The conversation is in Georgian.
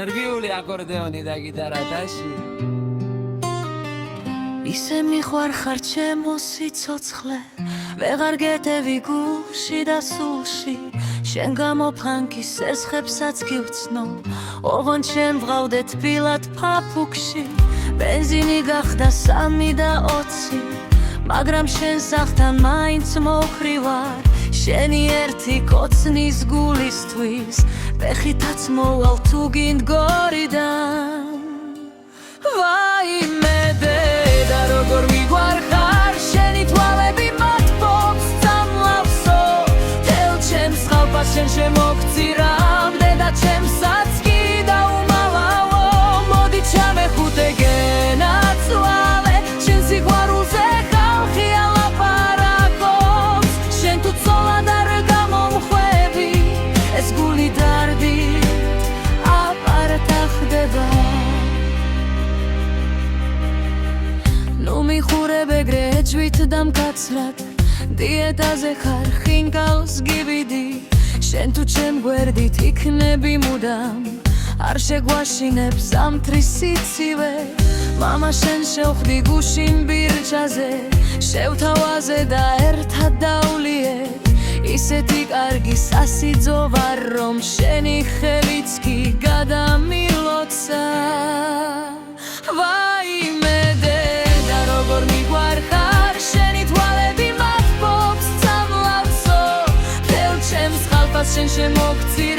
ენერგიული აკორდეონი და გიტარათაში ისე მიყვარხარ ჩემო სიცოცხლე ვეღარ გეტევი გულში და სულში შენ გამო ფანქის სესხებსაც გივცნო ოღონდ შენ ვღავდე თბილად ფაფუქში ბენზინი გახდა 3 და 20 მაგრამ შენ სახთან მაინც მოხრივარ შენი ერთი კოცნის გულისთვის ფეხითაც მოვალ თუ გინდგორიდან ვაიმე დედა როგორ მიგვარხარ შენი თვალები მათბობს წამლავსო თელ ჩემს ხალხას შენ შემოგწირამდე და ჩემსაც კი დაუმალავო მოდი ჩამეხუტე გენაცვალე შენ სიყვარულზე ხალხი ალაპარაკობს შენ თუ ცოლად არ გამომხვევი ეს გული დარდი აპარტახდება ნუ მიხურებ ეგრე ეჭვით და მკაცრად დიეტაზე ხარ ხინკალს გივიდი შენ თუ ჩემ გვერდით იქნები მუდამ არ შეგვაშინებ ზამთრის სიცივე მამა შენ შევხვდი გუშინ ბირჩაზე შევთავაზე და ერთად დავლიეთ ისეთი კარგი სასიძო ვარ რომ შენი ხელიც კი გადამილოცა ვაიმე დედა როგორ მიგვარხარ შენი თვალები მათბობს წამლავსო თელ ჩემს ხალხას შენ შემოგწირ